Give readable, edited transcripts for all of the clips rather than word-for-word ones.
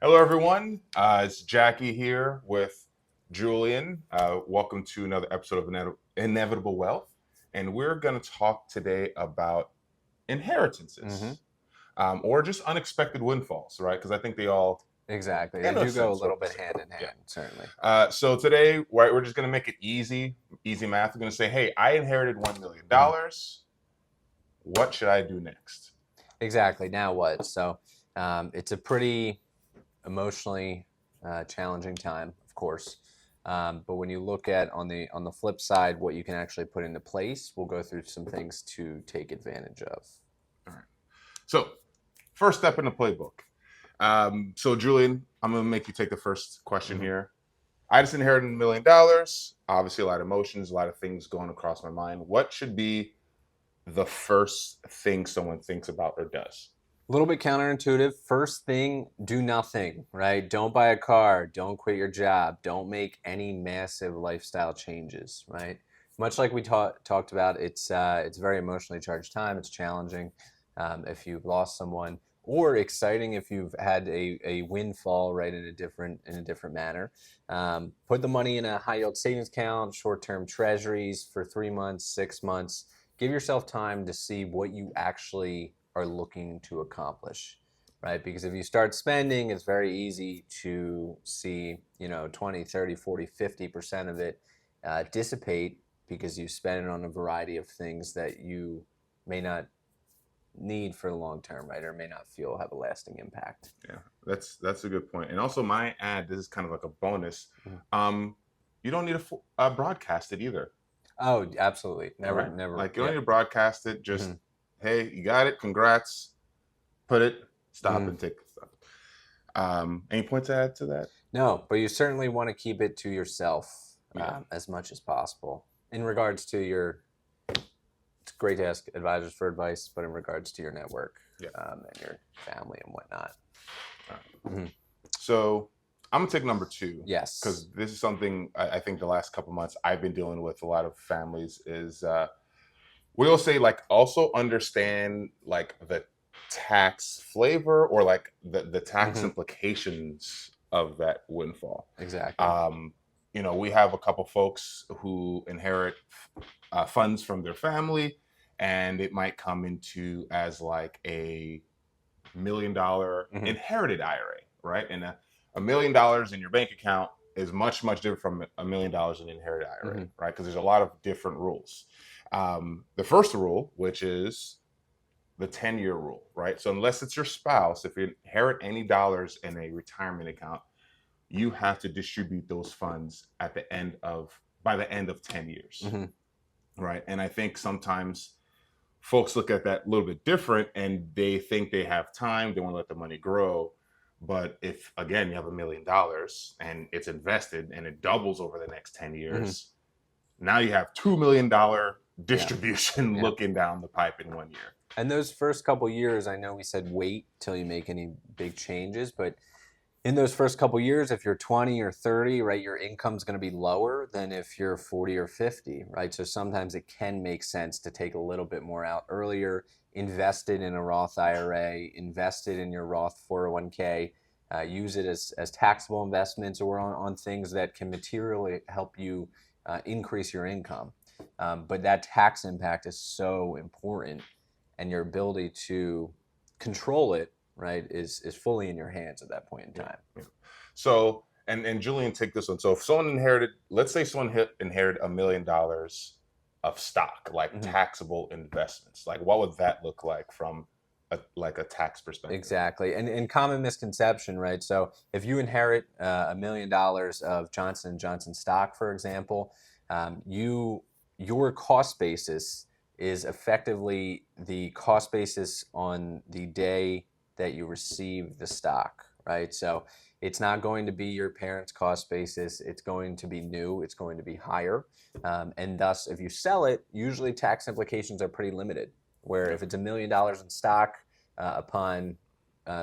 Hello, everyone. It's Jackie here with Julian. Welcome to another episode of Inevitable Wealth. And we're going to talk today about inheritances or just unexpected windfalls, right? Because I think they all Exactly. They in a do go a sense little work the bit same. hand in Yeah. hand, certainly. So today, right, we're just going to make it easy math. We're going to say, hey, I inherited $1 million. What should I do next? Exactly. Now what? So it's a pretty emotionally challenging time, of course. But when you look at on the flip side, what you can actually put into place, we'll go through some things to take advantage of. All right. So first step in the playbook. So Julian, I'm gonna make you take the first question here. I just inherited $1 million. Obviously, a lot of emotions, a lot of things going across my mind. What should be the first thing someone thinks about or does? A little bit counterintuitive. First thing, do nothing, right? Don't buy a car. Don't quit your job. Don't make any massive lifestyle changes, right? Much like we talked about, it's very emotionally charged time. It's challenging if you've lost someone, or exciting if you've had a windfall, right, in a different manner. Put the money in a high yield savings account, short term treasuries for 3 months, 6 months. Give yourself time to see what you actually are looking to accomplish, right? Because if you start spending, it's very easy to see, 20, 30, 40, 50% of it dissipate because you spend it on a variety of things that you may not need for the long term, right? Or may not feel have a lasting impact. Yeah, that's a good point. And also, my ad, this is kind of like a bonus. You don't need to broadcast it either. Oh, absolutely. Never, right? never. Like you don't need to broadcast it. Just hey, you got it. Congrats. Put it. Stop and take the stuff. Any points to add to that? No, but you certainly want to keep it to yourself as much as possible. In regards to your, it's great to ask advisors for advice, but in regards to your network and your family and whatnot. So I'm gonna take number two. Yes, because this is something I think the last couple months I've been dealing with a lot of families is we'll say like also understand like the tax flavor or like the tax implications of that windfall. exactly. We have a couple folks who inherit funds from their family, and it might come into as like a $1 million inherited IRA, right? And $1 million in your bank account is much different from $1 million in inherited IRA, right? Because there's a lot of different rules. The first rule, which is the 10-year rule, right? So unless it's your spouse, if you inherit any dollars in a retirement account, you have to distribute those funds by the end of 10 years, right? And I think sometimes folks look at that a little bit different and they think they have time, they want to let the money grow. But if, again, you have $1 million and it's invested and it doubles over the next 10 years, now you have $2 million distribution looking down the pipe in 1 year. And those first couple years, I know we said wait till you make any big changes, but in those first couple years, if you're 20 or 30, right, your income's going to be lower than if you're 40 or 50, right? So sometimes it can make sense to take a little bit more out earlier, invest it in a Roth IRA, invest it in your Roth 401k, use it as taxable investments or on things that can materially help you increase your income. But that tax impact is so important, and your ability to control it, right, is fully in your hands at that point in time. So, and Julian, take this one. So if someone inherited, let's say someone inherited $1 million of stock, like taxable investments, like what would that look like from a tax perspective? Exactly. And common misconception, right? So if you inherit $1 million of Johnson & Johnson stock, for example, your cost basis is effectively the cost basis on the day that you receive the stock, right? So it's not going to be your parents' cost basis. It's going to be new. It's going to be higher. And thus, if you sell it, usually tax implications are pretty limited, where if it's $1 million in stock upon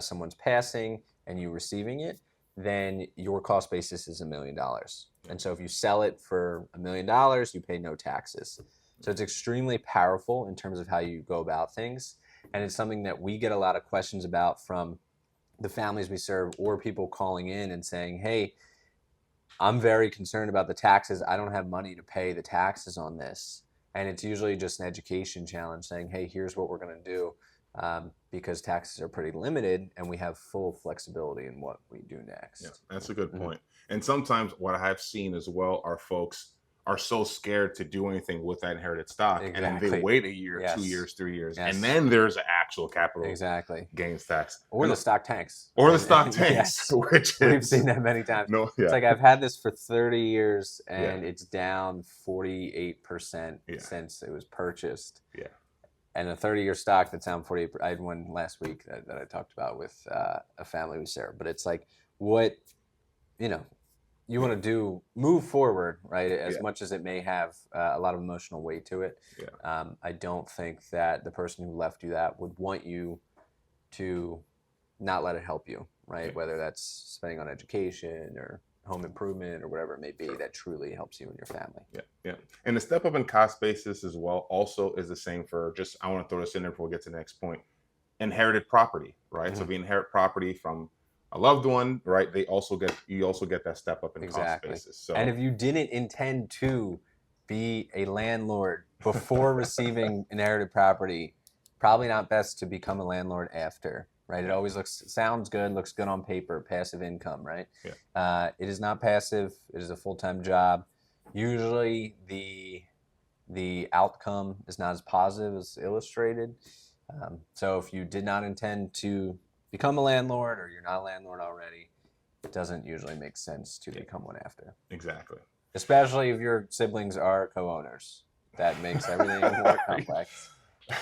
someone's passing and you receiving it, then your cost basis is $1 million. And so if you sell it for $1 million, you pay no taxes. So it's extremely powerful in terms of how you go about things. And it's something that we get a lot of questions about from the families we serve or people calling in and saying, hey, I'm very concerned about the taxes. I don't have money to pay the taxes on this. And it's usually just an education challenge saying, hey, here's what we're going to do, because taxes are pretty limited and we have full flexibility in what we do next. Yeah, that's a good point. And sometimes what I have seen as well are folks are so scared to do anything with that inherited stock, and then they wait a year, 2 years, 3 years, and then there's an actual capital gains tax. Or the stock tanks. Or the stock tanks, which we've seen that many times. It's like I've had this for 30 years and it's down 48% since it was purchased. Yeah. And a 30-year stock that's down 48%. I had one last week that I talked about with a family we serve. But it's like, what, you want to do, move forward, right? As much as it may have a lot of emotional weight to it. Yeah. I don't think that the person who left you that would want you to not let it help you, right? Yeah. Whether that's spending on education or home improvement or whatever it may be, that truly helps you and your family. Yeah, yeah. And the step up in cost basis as well also is the same for just, I want to throw this in there before we get to the next point, inherited property, right? So if you inherit property from a loved one, right, you also get that step up in cost basis. So, and if you didn't intend to be a landlord before receiving inherited property, probably not best to become a landlord after, right? It always sounds good, looks good on paper, passive income, right? Yeah. It is not passive. It is a full-time job. Usually the outcome is not as positive as illustrated. So if you did not intend to become a landlord, or you're not a landlord already, it doesn't usually make sense to become one after. Exactly. Especially if your siblings are co-owners. That makes everything more complex.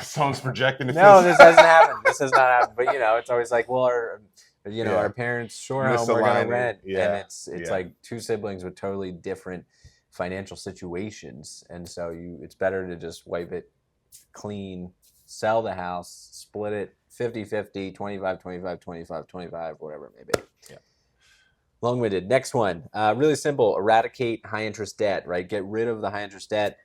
Someone's projecting. No, this hasn't happened. This has not happened. But it's always like, well, our parents' shore home, we're gonna rent, and it's like two siblings with totally different financial situations, and so it's better to just wipe it clean, sell the house, split it 50-50, 25-25, 25-25, whatever it may be. Yeah. Long-winded. Next one. Really simple. Eradicate high-interest debt, right? Get rid of the high-interest debt,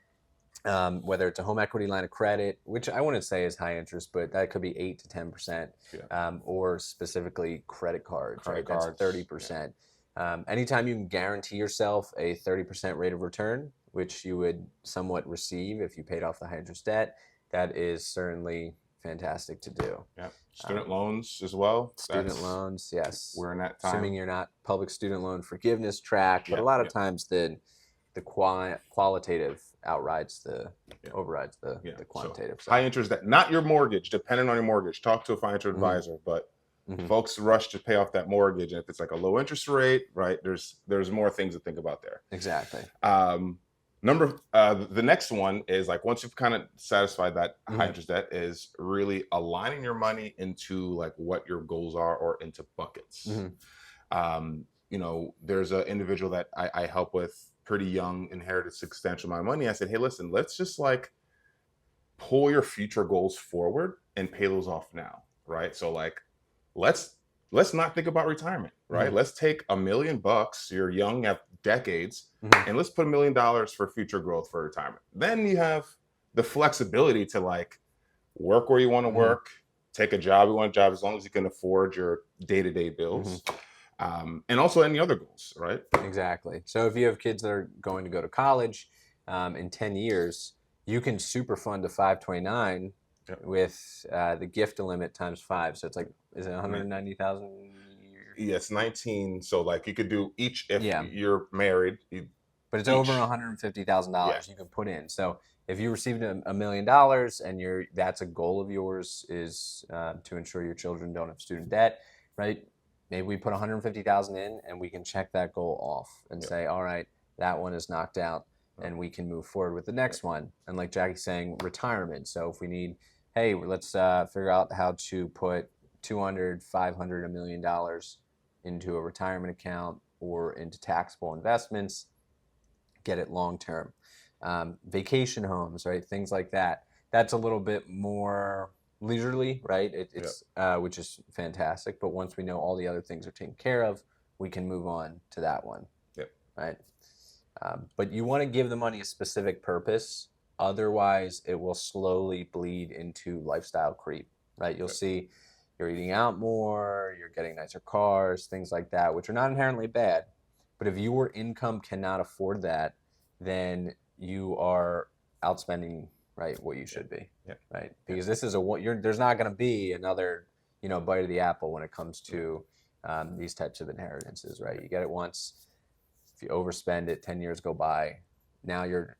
whether it's a home equity line of credit, which I wouldn't say is high interest, but that could be 8 to 10%, or specifically credit cards, right? That's 30%. Anytime you can guarantee yourself a 30% rate of return, which you would somewhat receive if you paid off the high-interest debt, that is certainly fantastic to do. Yeah. Student loans as well. Student loans, yes. We're in that time. Assuming you're not public student loan forgiveness track, but a lot of times the qualitative overrides the quantitative. So high interest debt, not your mortgage, depending on your mortgage. Talk to a financial advisor, but folks rush to pay off that mortgage, and if it's like a low interest rate, right, there's more things to think about there. Exactly. The next one is like, once you've kind of satisfied that high interest debt, is really aligning your money into like what your goals are, or into buckets. There's an individual that I help with, pretty young, inherited substantial amount of money. I said, hey, listen, let's just like pull your future goals forward and pay those off now, right? So like, let's not think about retirement, right? Let's take $1 million. You're young, you have decades, and let's put $1 million for future growth for retirement. Then you have the flexibility to like work where you want to work, take a job you want to job, as long as you can afford your day-to-day bills. And also any other goals, right? Exactly. So if you have kids that are going to go to college in 10 years, you can super fund to 529 with the gift limit times 5. So it's like, is it 190,000 a year? Yes, 19. So like you could do each, if you're married. But it's over $150,000 you can put in. So if you received $1 million and that's a goal of yours, is to ensure your children don't have student debt, right? Maybe we put 150,000 in and we can check that goal off and say, all right, that one is knocked out, and we can move forward with the next one. And like Jacky's saying, retirement. So if we need, hey, let's figure out how to put $200, $500, $1 million into a retirement account or into taxable investments, get it long term. Vacation homes, right? Things like that. That's a little bit more leisurely, right? It's which is fantastic. But once we know all the other things are taken care of, we can move on to that one. Right. But you want to give the money a specific purpose. Otherwise, it will slowly bleed into lifestyle creep, right? You'll see you're eating out more, you're getting nicer cars, things like that, which are not inherently bad. But if your income cannot afford that, then you are outspending, right, what you should be, Yeah. right? Because this is there's not going to be another, bite of the apple when it comes to these types of inheritances, right? You get it once. If you overspend it, 10 years go by. Now you're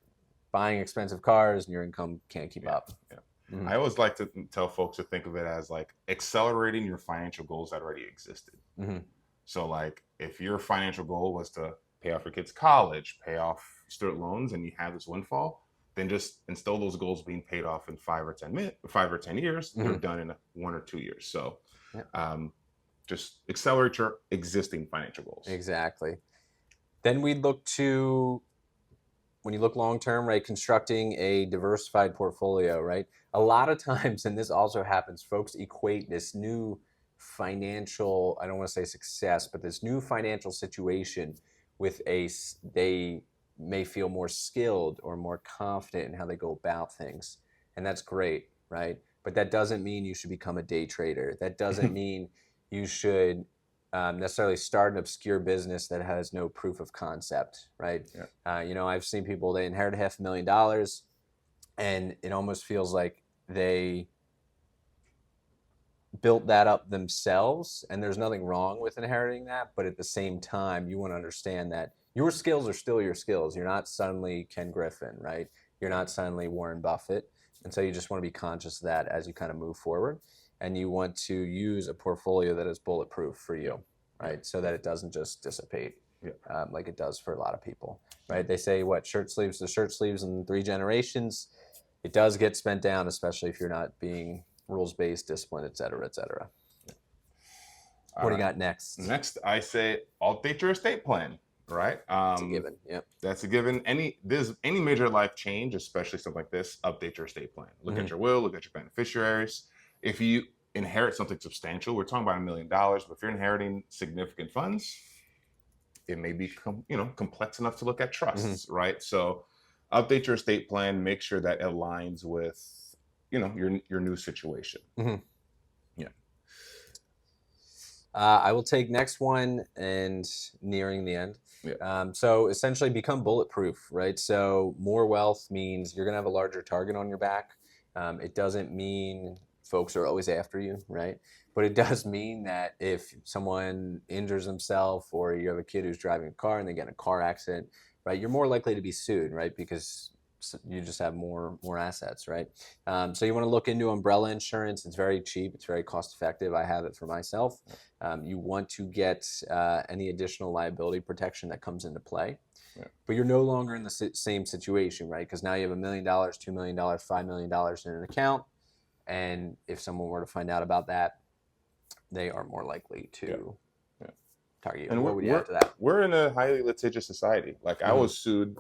buying expensive cars and your income can't keep up. Yeah. Mm-hmm. I always like to tell folks to think of it as like accelerating your financial goals that already existed. Mm-hmm. So like if your financial goal was to pay off your kids' college, pay off student loans, and you have this windfall, then just instill those goals being paid off in 5 or 10 years. Mm-hmm. They're done in 1 or 2 years. So Yeah. just accelerate your existing financial goals. Exactly. Then we look to, when you look long term, right, constructing a diversified portfolio, right? A lot of times, and this also happens, folks equate this new financial, I don't want to say success, but this new financial situation with they may feel more skilled or more confident in how they go about things. And that's great, right? But that doesn't mean you should become a day trader. That doesn't mean you should necessarily start an obscure business that has no proof of concept, right? Yeah. I've seen people, they inherit $500,000 and it almost feels like they built that up themselves, and there's nothing wrong with inheriting that, but at the same time you want to understand that your skills are still your skills. You're not suddenly Ken Griffin, right? You're not suddenly Warren Buffett. And so you just want to be conscious of that as you kind of move forward, and you want to use a portfolio that is bulletproof for you, right? So that it doesn't just dissipate like it does for a lot of people, right? They say shirt sleeves to shirt sleeves in 3 generations. It does get spent down, especially if you're not being rules-based, discipline, et cetera, et cetera. What do you got next? Next, I say update your estate plan, right? That's a given. Yep. That's a given. Any major life change, especially something like this, update your estate plan. Look at your will, look at your beneficiaries. If you inherit something substantial, we're talking about $1 million, but if you're inheriting significant funds, it may be complex enough to look at trusts, right? So update your estate plan, make sure that it aligns with your new situation. Yeah. I will take next one, and nearing the end. Yeah. So essentially become bulletproof, right? So more wealth means you're going to have a larger target on your back. It doesn't mean folks are always after you, right? But it does mean that if someone injures himself, or you have a kid who's driving a car and they get in a car accident, right, you're more likely to be sued, right? Because you just have more assets, right? So you want to look into umbrella insurance. It's very cheap. It's very cost effective. I have it for myself. You want to get any additional liability protection that comes into play. Yeah. But you're no longer in the same situation, right? Because now you have $1 million, $2 million, $5 million in an account. And if someone were to find out about that, they are more likely to target you. And what would you add to that? We're in a highly litigious society. Like I was sued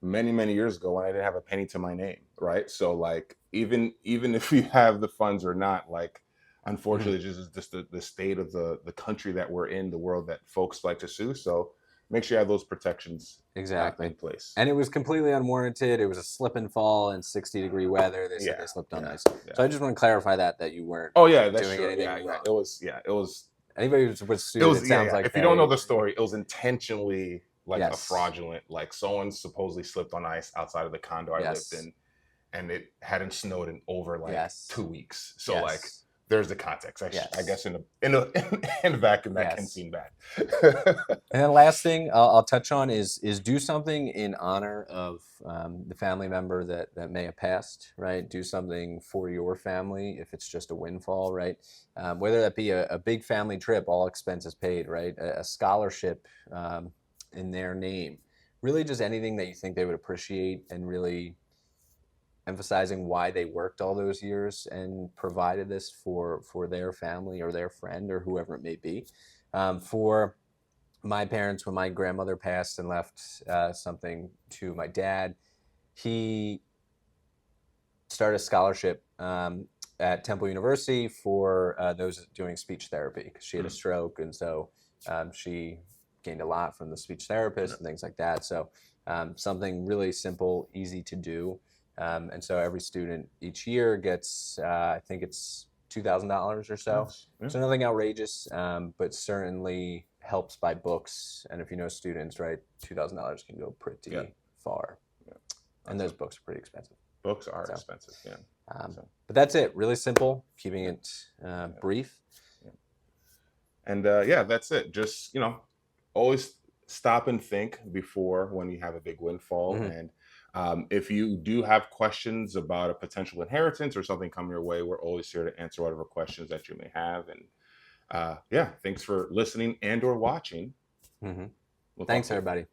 many years ago when I didn't have a penny to my name, right? So like even if you have the funds or not, like unfortunately just the state of the country that we're in, the world that folks like to sue. So make sure you have those protections in place. And it was completely unwarranted. It was a slip and fall in 60-degree weather. They said they slipped on ice. So I just want to clarify that you weren't doing anything wrong. It was anybody who was sued, it sounds like if you don't know the story, it was intentionally a fraudulent, like someone supposedly slipped on ice outside of the condo I lived in, and it hadn't snowed in over 2 weeks. So there's the context. I guess in a vacuum that can seem bad. And then last thing I'll touch on is do something in honor of the family member that may have passed, right? Do something for your family if it's just a windfall, right? Whether that be a big family trip, all expenses paid, right? A scholarship in their name. Really just anything that you think they would appreciate, and really emphasizing why they worked all those years and provided this for their family or their friend or whoever it may be. For my parents, when my grandmother passed and left something to my dad, he started a scholarship at Temple University for those doing speech therapy, because she had a stroke, and so she gained a lot from the speech therapist and things like that. So something really simple, easy to do. And so every student each year gets, I think it's $2,000 or so. Nice. Yeah. So nothing outrageous, but certainly helps by books. And if you know students, right, $2,000 can go pretty far. Yeah. And those books are pretty expensive. Books are expensive, yeah. But that's it. Really simple, keeping it brief. Yeah. And yeah, that's it. Just, you know, always stop and think before when you have a big windfall. Mm-hmm. And if you do have questions about a potential inheritance or something coming your way, we're always here to answer whatever questions that you may have. And yeah, thanks for listening and or watching. Mm-hmm. We'll Thanks, everybody.